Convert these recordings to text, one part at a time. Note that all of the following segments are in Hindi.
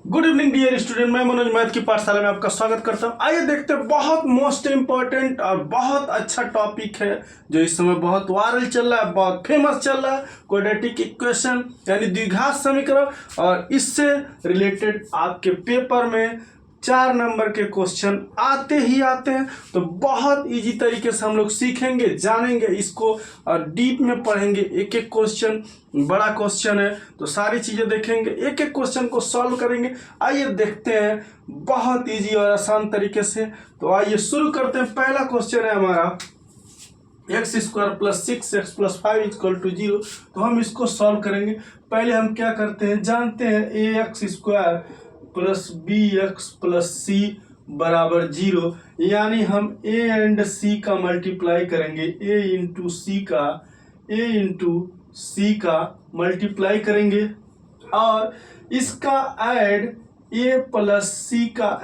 गुड इवनिंग डियर स्टूडेंट, मैं मनोज मैथ की पाठशाला में आपका स्वागत करता हूं। आइए देखते हैं, बहुत मोस्ट इंपॉर्टेंट और बहुत अच्छा टॉपिक है जो इस समय बहुत वायरल चल रहा है, बहुत फेमस चल रहा है। क्वाड्रेटिक इक्वेशन यानी द्विघात समीकरण, और इससे रिलेटेड आपके पेपर में 4 नंबर के क्वेश्चन आते ही आते हैं। तो बहुत इजी तरीके से हम लोग सीखेंगे, जानेंगे इसको और डीप में पढ़ेंगे। एक एक क्वेश्चन बड़ा क्वेश्चन है तो सारी चीजें देखेंगे, एक एक क्वेश्चन को सॉल्व करेंगे। आइए देखते हैं बहुत इजी और आसान तरीके से। तो आइए शुरू करते हैं। पहला क्वेश्चन है हमारा x square plus 6x plus 5 equal to 0। तो हम इसको सॉल्व करेंगे। पहले हम क्या करते हैं, जानते हैं A X square plus B X plus C बराबर 0, यानी हम ए एंड सी का मल्टीप्लाई करेंगे। ए इंटू सी का मल्टीप्लाई करेंगे और इसका ऐड ए प्लस सी का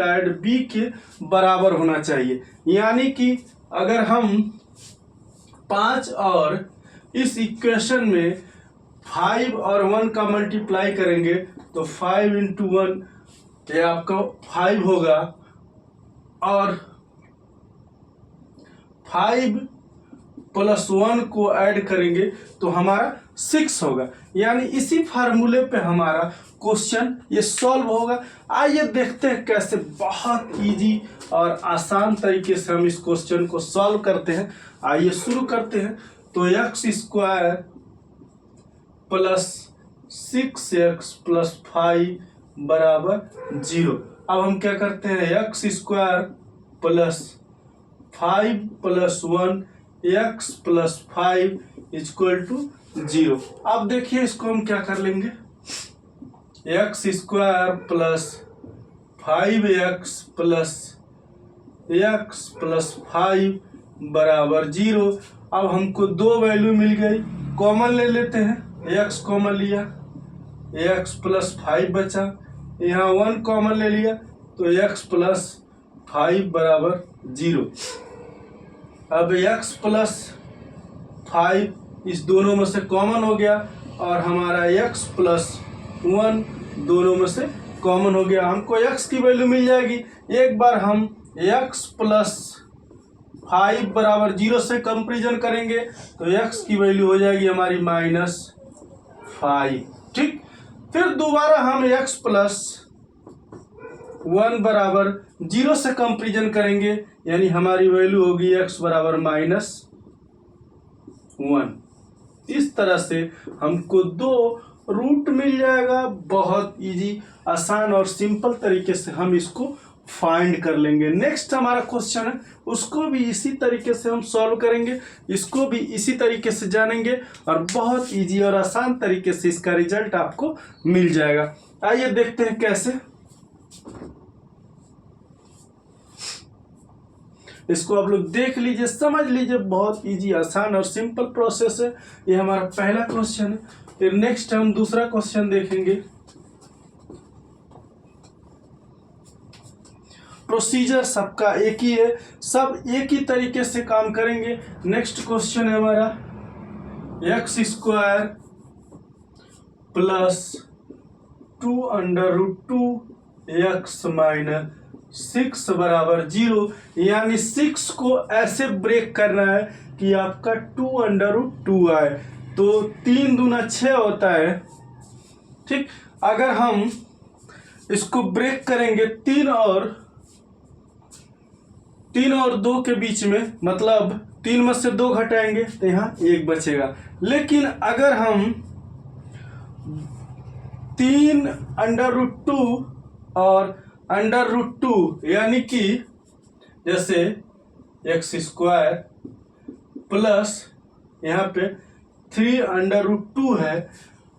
ऐड बी के बराबर होना चाहिए। यानी कि अगर हम 5 और इस इक्वेशन में 5 और 1 का मल्टीप्लाई करेंगे तो 5 इंटू 1 ये आपका 5 होगा और 5 प्लस 1 को ऐड करेंगे तो हमारा 6 होगा। यानी इसी फार्मूले पे हमारा क्वेश्चन ये सॉल्व होगा। आइए देखते हैं कैसे बहुत इजी और आसान तरीके से हम इस क्वेश्चन को सॉल्व करते हैं। आइए शुरू करते हैं। तो x square plus 6x plus 5 बराबर 0। अब हम क्या करते हैं, x square plus 5 plus 1 x plus 5 equal to 0। अब देखिए इसको हम क्या कर लेंगे, x square plus 5x plus 5 बराबर 0। अब हमको 2 वैल्यू मिल गई, कॉमन ले लेते हैं। x कॉमन लिया, x प्लस 5 बचा, यहाँ 1 कॉमन ले लिया तो x प्लस 5 बराबर 0। अब x प्लस 5 इस दोनों में से कॉमन हो गया और हमारा x प्लस 1 दोनों में से कॉमन हो गया। हमको x की वैल्यू मिल जाएगी। एक बार हम x प्लस 5 बराबर 0 से कंपेरिजन करेंगे तो x की वैल्यू हो जाएगी हमारी -5। ठीक, फिर दोबारा हम x प्लस 1 बराबर 0 से कंपेरिजन करेंगे, यानी हमारी वैल्यू होगी x बराबर -1। इस तरह से हमको 2 रूट मिल जाएगा। बहुत इजी, आसान और सिंपल तरीके से हम इसको फाइंड कर लेंगे। नेक्स्ट हमारा क्वेश्चन है, उसको भी इसी तरीके से हम सॉल्व करेंगे, इसको भी इसी तरीके से जानेंगे और बहुत इजी और आसान तरीके से इसका रिजल्ट आपको मिल जाएगा। आइए देखते हैं कैसे। इसको आप लोग देख लीजिए, समझ लीजिए, बहुत इजी, आसान और सिंपल प्रोसेस है। ये हमारा पहला क्वेश्चन है। फिर नेक्स्ट हम दूसरा क्वेश्चन देखेंगे। प्रोसीजर सबका एक ही है, सब एक ही तरीके से काम करेंगे। नेक्स्ट क्वेश्चन है हमारा x square plus 2√2x minus 6 बराबर 0। यानी 6 को ऐसे ब्रेक करना है कि आपका 2√2 आए, तो 3 दूना 6 होता है। ठीक, अगर हम इसको ब्रेक करेंगे 3 और 2 के बीच में, मतलब 3 में से 2 घटाएंगे तो यहाँ 1 बचेगा। लेकिन अगर हम 3√2 और √2 यानी कि जैसे एक्स स्क्वायर प्लस यहाँ पे 3√2 है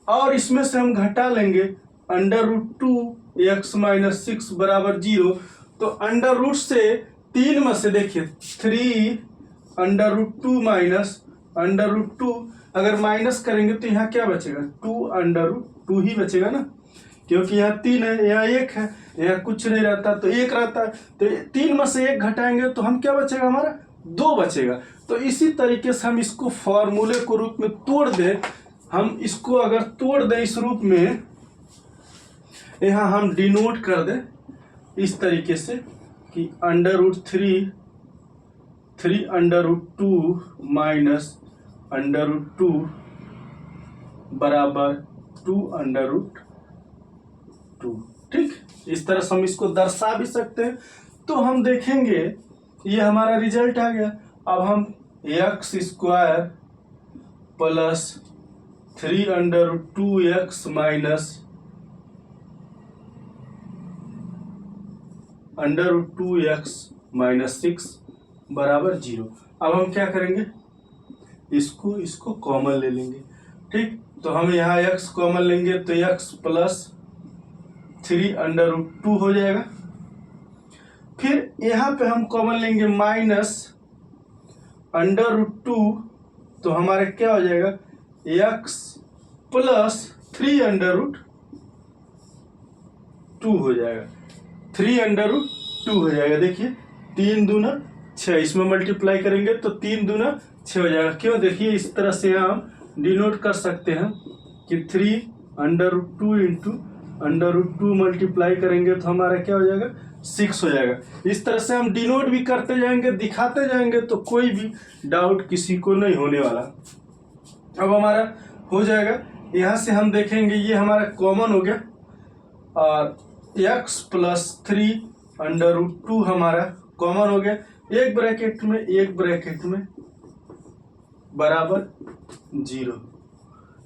और इसमें से हम घटा लेंगे √2x माइनस 6 बराबर 0। तो अंडर रूट से 3 में से देखिए 3√2 माइनस √2, अगर माइनस करेंगे तो यहाँ क्या बचेगा, 2√2 ही बचेगा ना, क्योंकि यहाँ 3 है, यहाँ 1 है, यहाँ कुछ नहीं रहता तो 1 रहता है। तो 3 में से 1 घटाएंगे तो हम क्या बचेगा, हमारा 2 बचेगा। तो इसी तरीके से हम इसको फॉर्मूले को रूप में तोड़ दें। हम इसको अगर तोड़ दें इस रूप में यहाँ हम डिनोट कर दें इस तरीके से कि three under root two minus under root two बराबर 2 अंडर रूट 2। ठीक, इस तरह से हम इसको दर्शा भी सकते हैं। तो हम देखेंगे ये हमारा रिजल्ट आ गया। अब हम x square plus 3 under root 2x minus under root 2x minus 6 बराबर 0। अब हम क्या करेंगे, इसको कॉमन ले लेंगे। ठीक, तो हम यहाँ x कॉमन लेंगे तो x प्लस 3 अंडर रूट 2 हो जाएगा। फिर यहाँ पे हम कॉमन लेंगे माइनस अंडर रूट 2, तो हमारे क्या हो जाएगा, x प्लस 3 अंडर रूट 2 हो जाएगा। 3 अंडर रूट 2 हो जाएगा। देखिए 3 दूना 6, इसमें मल्टीप्लाई करेंगे तो 3 दूना 6 हो जाएगा। क्यों, देखिए इस तरह से हम डिनोट कर सकते हैं कि 3 under root 2 into under root 2 multiply करेंगे तो हमारा क्या हो जाएगा, 6 हो जाएगा। इस तरह से हम डिनोट भी करते जाएंगे, दिखाते जाएंगे, तो कोई भी डाउट किसी को नहीं होने वाला। अब हमारा हो जाएगा, यहाँ से हम देखेंगे ये हमारा कॉमन हो गया और x प्लस 3 अंडर रूट 2 हमारा कॉमन हो गया। एक ब्रैकेट में बराबर 0।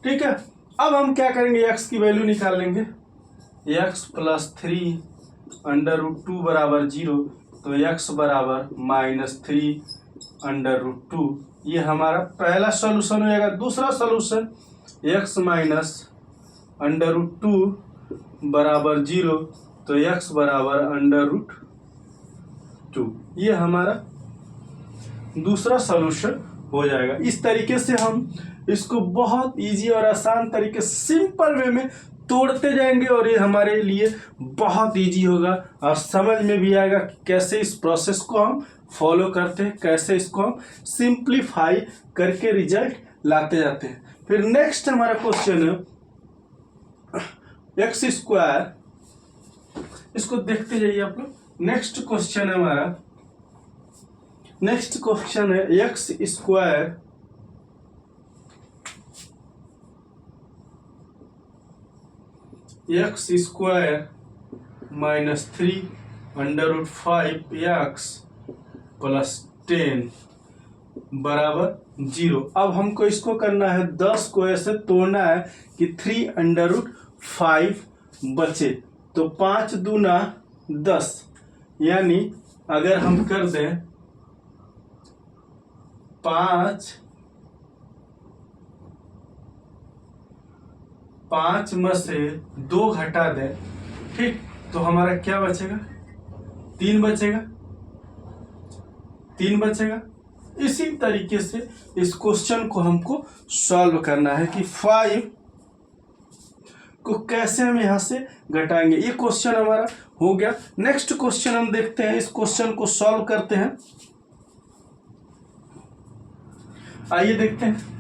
ठीक है, अब हम क्या करेंगे, x की वैल्यू निकाल लेंगे। x प्लस 3 अंडर रूट 2 बराबर 0, तो x बराबर माइनस 3 अंडर रूट 2। ये हमारा पहला सॉल्यूशन हो जाएगा। दूसरा solution x minus under root 2 बराबर 0, तो x बराबर अंडर रूट 2। ये हमारा दूसरा सॉल्यूशन हो जाएगा। इस तरीके से हम इसको बहुत इजी और आसान तरीके से सिंपल वे में तोड़ते जाएंगे और ये हमारे लिए बहुत इजी होगा और समझ में भी आएगा कि कैसे इस प्रोसेस को हम फॉलो करते हैं, कैसे इसको हम सिंप्लीफाई करके रिजल्ट लाते जाते हैं। फिर नेक्स्ट हमारा क्वेश्चन है एक्स स्क्वायर, इसको देखते जाइए आप लोग। नेक्स्ट क्वेश्चन है हमारा, नेक्स्ट क्वेश्चन है x square minus 3 under root 5x plus 10 बराबर 0। अब हमको इसको करना है 10 को ऐसे तोड़ना है कि 3 अंडर रूट 5 बचे, तो 5 दूना 10, यानी अगर हम कर दें 5 में से 2 घटा दें, ठीक, तो हमारा क्या बचेगा, 3 बचेगा। इसी तरीके से इस क्वेश्चन को हमको सॉल्व करना है कि 5 को कैसे हम यहां से घटाएंगे। ये क्वेश्चन हमारा हो गया। नेक्स्ट क्वेश्चन हम देखते हैं, इस क्वेश्चन को सॉल्व करते हैं। आइए देखते हैं।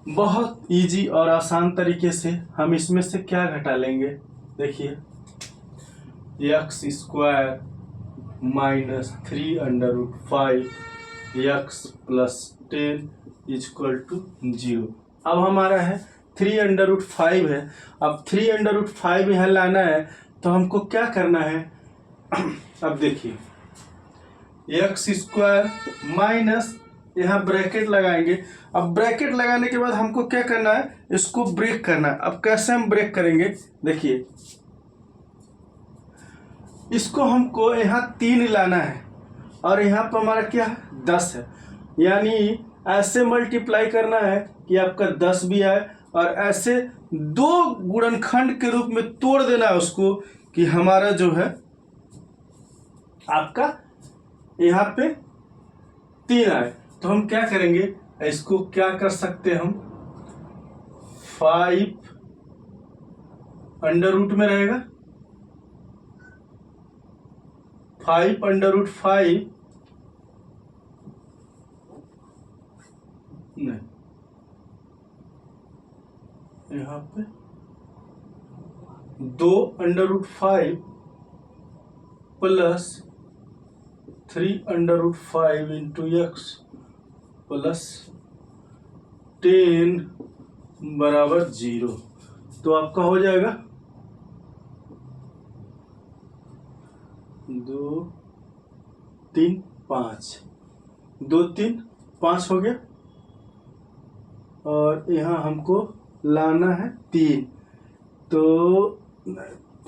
बहुत इजी और आसान तरीके से हम इसमें से क्या घटा लेंगे। देखिए x square minus 3 under root 5 x plus 10 equal to 0। अब हमारा है 3 अंडर रूट 5 है। अब 3 अंडर रूट 5 यहाँ लाना है तो हमको क्या करना है। अब देखिए एक्स स्क्वायर माइनस, यहाँ ब्रैकेट लगाएंगे। अब ब्रैकेट लगाने के बाद हमको क्या करना है, इसको ब्रेक करना है। अब कैसे हम ब्रेक करेंगे, देखिए इसको हमको यहाँ 3 लाना है और यहाँ पर हमारा क्या है 10 है, यानी ऐसे मल्टीप्लाई करना है कि आपका 10 भी आए और ऐसे 2 गुणनखंड के रूप में तोड़ देना है उसको कि हमारा जो है आपका यहाँ पे 3 आए। तो हम क्या करेंगे, इसको क्या कर सकते हैं हम, 5 अंडर रूट में रहेगा 5√5 नहीं, यहाँ पे 2√5 प्लस 3√5 इंटू एक्स प्लस 10 बराबर 0। तो आपका हो जाएगा 2 3 5, 2 3 5 हो गया, और यहाँ हमको लाना है 3, तो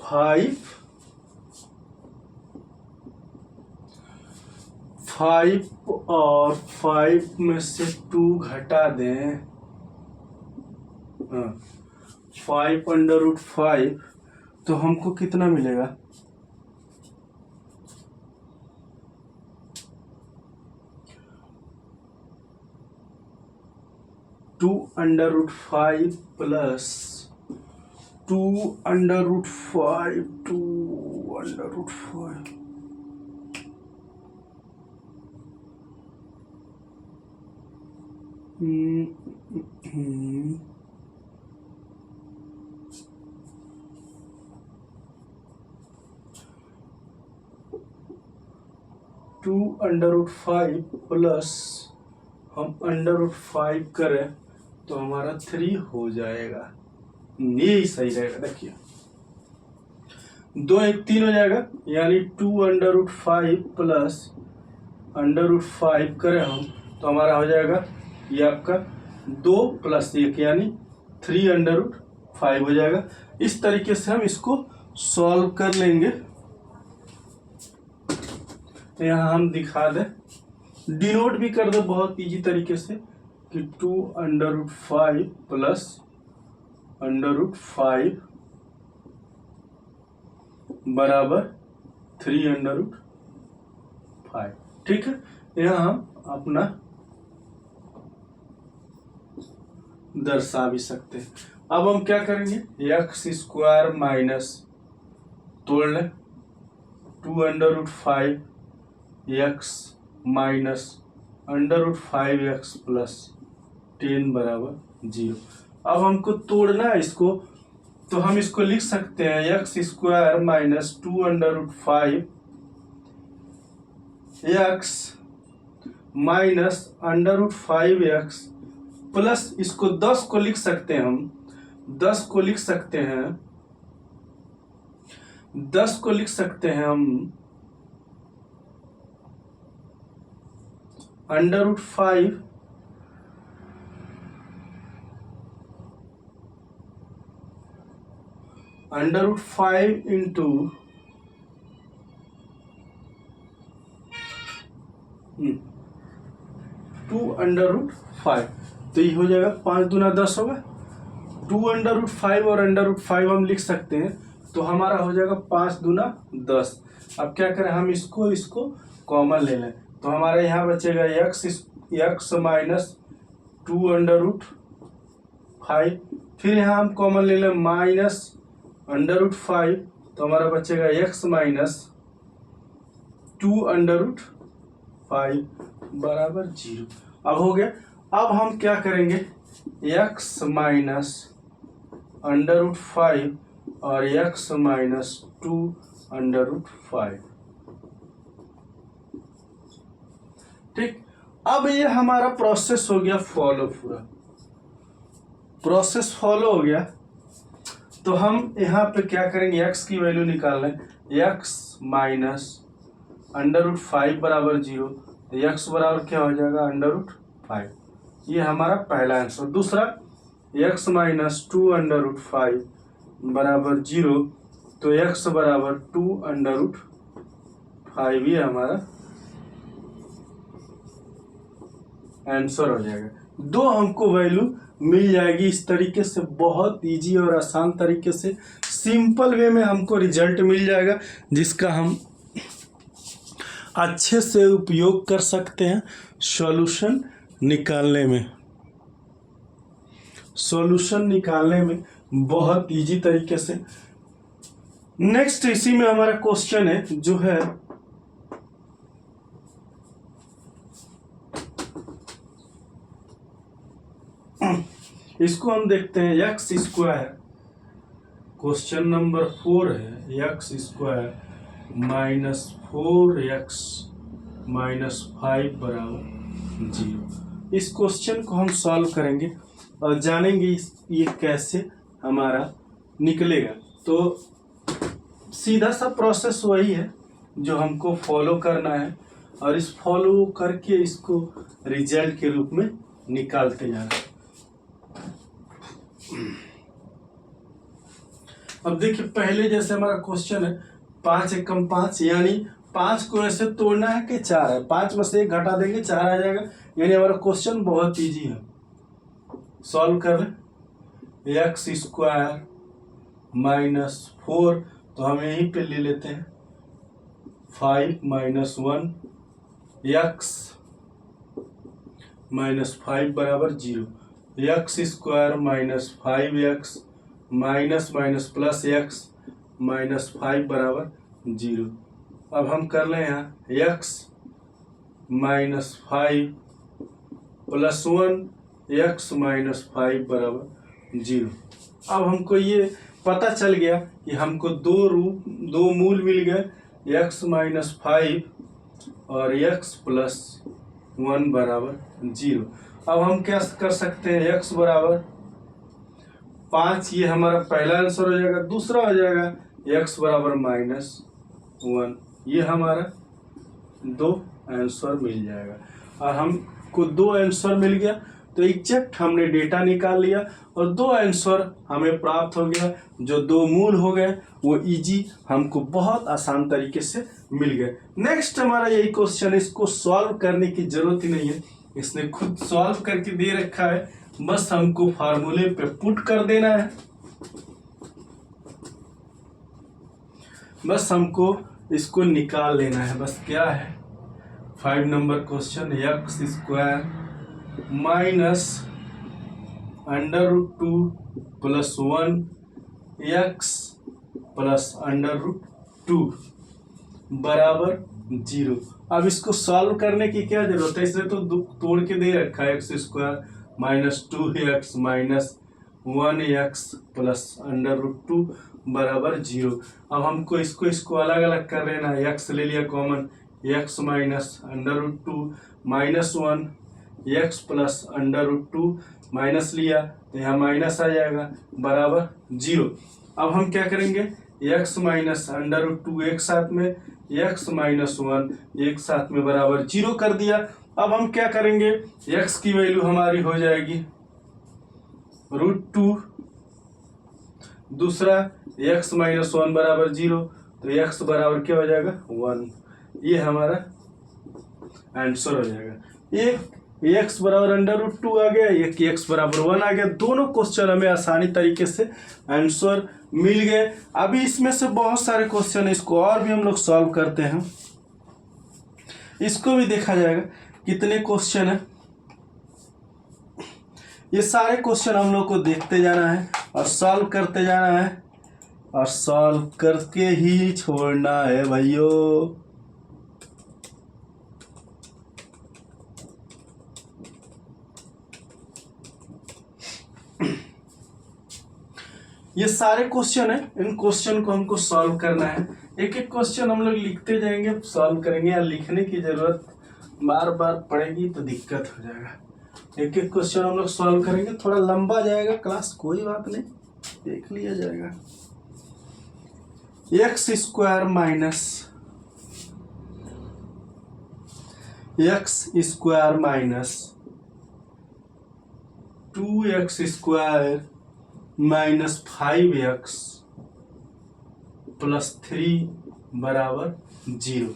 5 और 5 में से 2 घटा दें, 5√5, तो हमको कितना मिलेगा? 2√5 प्लस 2√5 2√5 प्लस हम √5 करें तो हमारा 3 हो जाएगा। ये सही रहेगा। देखिए 2 1 3 हो जाएगा, यानी 2√5 प्लस √5 करें हम तो हमारा हो जाएगा ये आपका 2 प्लस 1 यानी 3√5 हो जाएगा। इस तरीके से हम इसको सॉल्व कर लेंगे। यहाँ हम दिखा दें, डिनोट भी कर दो बहुत इजी तरीके से कि 2√5 प्लस √5 बराबर 3√5। ठीक है, यहाँ हम अपना दर्शा भी सकते हैं। अब हम क्या करेंगे, x² माइनस तोड़ लें 2√5 x माइनस √5x प्लस 10 बराबर 0। अब हमको तोड़ना है इसको, तो हम इसको लिख सकते हैं x² minus 2√5 x minus √5x plus इसको 10 को लिख सकते हैं हम 10 को लिख सकते हैं 10 को लिख सकते हैं हम √5 इंटू 2√5, तो ये हो जाएगा 5 दूना 10 होगा। 2√5 और √5 हम लिख सकते हैं, तो हमारा हो जाएगा 5 दूना 10। अब क्या करें, हम इसको कॉमन ले लें, तो हमारे यहाँ बचेगा x माइनस 2√5, फिर यहाँ हम कॉमन ले लें माइनस √5, तो हमारा बचेगा x माइनस 2√5 बराबर 0। अब हो गया। अब हम क्या करेंगे, x माइनस √5 और x माइनस 2√5। ठीक, अब ये हमारा प्रोसेस हो गया फॉलो, पूरा प्रोसेस फॉलो हो गया। तो हम यहाँ पे क्या करेंगे, x की वैल्यू निकाल लें, x माइनस √5 बराबर 0, तो x बराबर क्या हो जाएगा √5। ये हमारा पहला आंसर। दूसरा x माइनस 2√5 बराबर 0, तो x बराबर 2√5, ये हमारा आंसर हो जाएगा। दो हमको वैल्यू मिल जाएगी। इस तरीके से बहुत इजी और आसान तरीके से सिंपल वे में हमको रिजल्ट मिल जाएगा, जिसका हम अच्छे से उपयोग कर सकते हैं सॉल्यूशन निकालने में बहुत इजी तरीके से। नेक्स्ट इसी में हमारा क्वेश्चन है जो है इसको हम देखते हैं एक्स स्क्वायर, क्वेश्चन नंबर 4 है, x square minus 4x minus 5 बराबर 0। इस क्वेश्चन को हम सॉल्व करेंगे और जानेंगे ये कैसे हमारा निकलेगा। तो सीधा सा प्रोसेस वही है जो हमको फॉलो करना है और इस फॉलो करके इसको रिजल्ट के रूप में निकालते जाना है। अब देखिए पहले जैसे हमारा क्वेश्चन है 5 एकम 5, यानी 5 को ऐसे तोड़ना है कि 4 है, 5 में से 1 घटा देंगे 4 आ जाएगा, यानी हमारा क्वेश्चन बहुत इजी है। सॉल्व कर ले, एक्स स्क्वायर माइनस 4, तो हम यहीं पे ले लेते हैं 5 माइनस 1 एक्स माइनस 5 बराबर 0। X square minus 5x minus minus plus x minus 5 बराबर 0। अब हम कर लें यहाँ x minus 5 plus 1 x minus 5 बराबर 0। अब हमको ये पता चल गया कि हमको दो मूल मिल गए, x माइनस 5 और x प्लस 1 बराबर 0। अब हम क्या कर सकते हैं, x बराबर 5, ये हमारा पहला आंसर हो जाएगा। दूसरा हो जाएगा x बराबर माइनस 1, ये हमारा 2 आंसर मिल जाएगा। और हमको 2 आंसर मिल गया तो एग्जैक्ट हमने डेटा निकाल लिया और 2 आंसर हमें प्राप्त हो गया। जो 2 मूल हो गए वो इजी हमको बहुत आसान तरीके से मिल गए। नेक्स्ट हमारा यही क्वेश्चन है, इसको सॉल्व करने की जरूरत ही नहीं है, इसने खुद सॉल्व करके दे रखा है, बस हमको फार्मूले पे पुट कर देना है। बस हमको इसको निकाल लेना है। बस क्या है, 5 number question, x square minus √2 plus 1 x plus √2 बराबर 0। अब इसको सॉल्व करने की क्या जरूरत है, इसने तो तोड़ के दे रखा है, x square minus 2x minus 1x plus √2 बराबर 0। अब हमको इसको अलग अलग कर लेना है, x ले लिया common, x minus √2 minus 1 x plus √2 minus लिया तो यहाँ माइनस आ जाएगा बराबर 0। अब हम क्या करेंगे, x माइनस √2 एक साथ में, x माइनस 1 एक साथ में बराबर 0 कर दिया। अब हम क्या करेंगे, x की वैल्यू हमारी हो जाएगी √2, दूसरा x माइनस 1 बराबर 0, तो x बराबर क्या हो जाएगा 1, ये हमारा आंसर हो जाएगा। एक x बराबर √2 आ गया, एक x बराबर 1 आ गया। दोनों क्वेश्चन हमें आसानी तरीके से आंसर मिल गए। अभी इसमें से बहुत सारे क्वेश्चन है, इसको और भी हम लोग सॉल्व करते हैं, इसको भी देखा जाएगा कितने क्वेश्चन है। ये सारे क्वेश्चन हम लोग को देखते जाना है और सॉल्व करते जाना है और सॉल्व करके ही छोड़ना है भाइयों। ये सारे क्वेश्चन है, इन क्वेश्चन को हमको सॉल्व करना है। एक एक क्वेश्चन हम लोग लिखते जाएंगे, सॉल्व करेंगे, या लिखने की जरूरत बार बार पड़ेगी तो दिक्कत हो जाएगा। एक एक क्वेश्चन हम लोग सॉल्व करेंगे, थोड़ा लंबा जाएगा क्लास, कोई बात नहीं, देख लिया जाएगा। X square minus 2x square minus 5x plus 3 बराबर 0,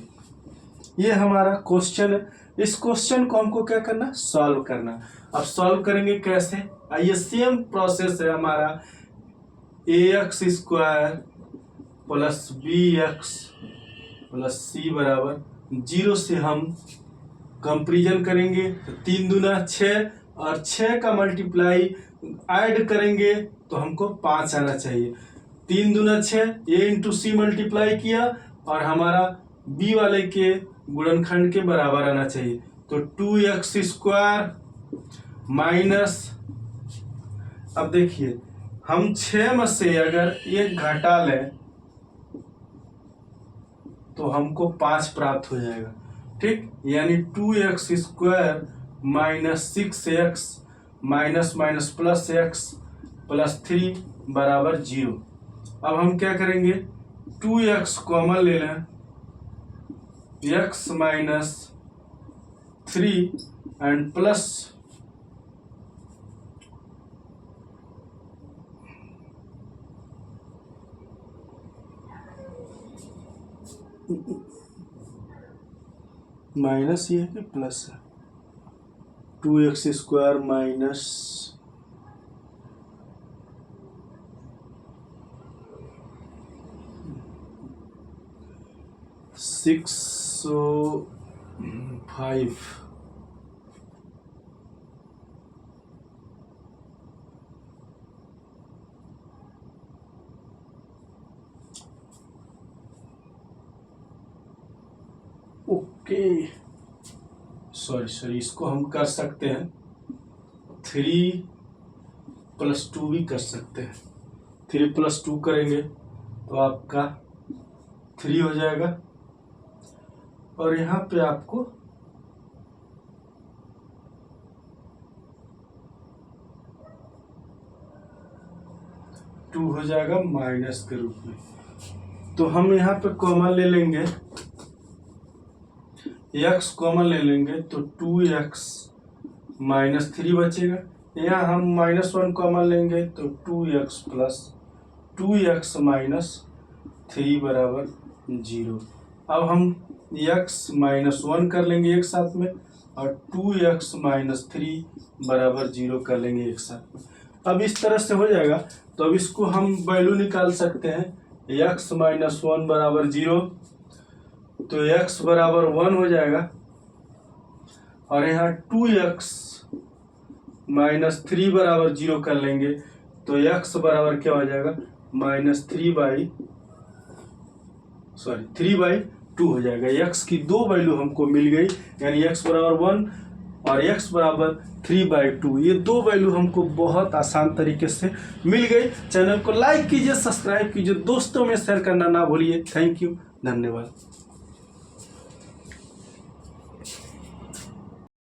ये हमारा क्वेश्चन है। इस क्वेश्चन को हमको क्या करना, सॉल्व करना। अब सॉल्व करेंगे कैसे, आइए सेम प्रोसेस है हमारा, ax square plus bx plus c बराबर 0 से हम कंपेरिजन करेंगे तो 3 दूना 6 और 6 का मल्टीप्लाई ऐड करेंगे तो हमको 5 आना चाहिए। 3 दूना 6, a इंटू सी मल्टीप्लाई किया और हमारा b वाले के गुणनखंड के बराबर आना चाहिए। तो 2x स्क्वायर माइनस अब देखिए हम 6 में से अगर 1 घटा लें तो हमको 5 प्राप्त हो जाएगा, ठीक। यानी 2x² minus 6x minus minus plus x plus 3 बराबर 0। अब हम क्या करेंगे, 2x कॉमन ले लें, x minus 3 and plus minus ये है कि प्लस है, 2x² माइनस 605 ओके सॉरी इसको हम कर सकते हैं 3 + 2 भी कर सकते हैं। 3 + 2 करेंगे तो आपका 3 हो जाएगा और यहाँ पे आपको टू हो जाएगा माइनस के रूप में। तो हम यहाँ पे कॉमन ले लेंगे, x कॉमन ले लेंगे तो 2x माइनस 3 बचेगा। यहाँ हम -1 कॉमन लेंगे तो 2x प्लस 2x माइनस 3 बराबर 0। अब हम x -1 कर लेंगे एक साथ में और 2x माइनस 3 बराबर 0 कर लेंगे एक साथ में। अब इस तरह से हो जाएगा। तो अब इसको हम वैल्यू निकाल सकते हैं, x -1 बराबर 0 तो x बराबर 1 हो जाएगा और यहाँ 2x माइनस 3 बराबर 0 कर लेंगे तो x बराबर क्या हो जाएगा, -3/2 हो जाएगा। x की 2 वैल्यू हमको मिल गई, यानी x बराबर 1 और x बराबर 3/2। ये 2 वैल्यू हमको बहुत आसान तरीके से मिल गई। चैनल को लाइक कीजिए, सब्सक्राइब कीजिए, दोस्तों में शेयर करना ना भूलिए। थैंक यू, धन्यवाद।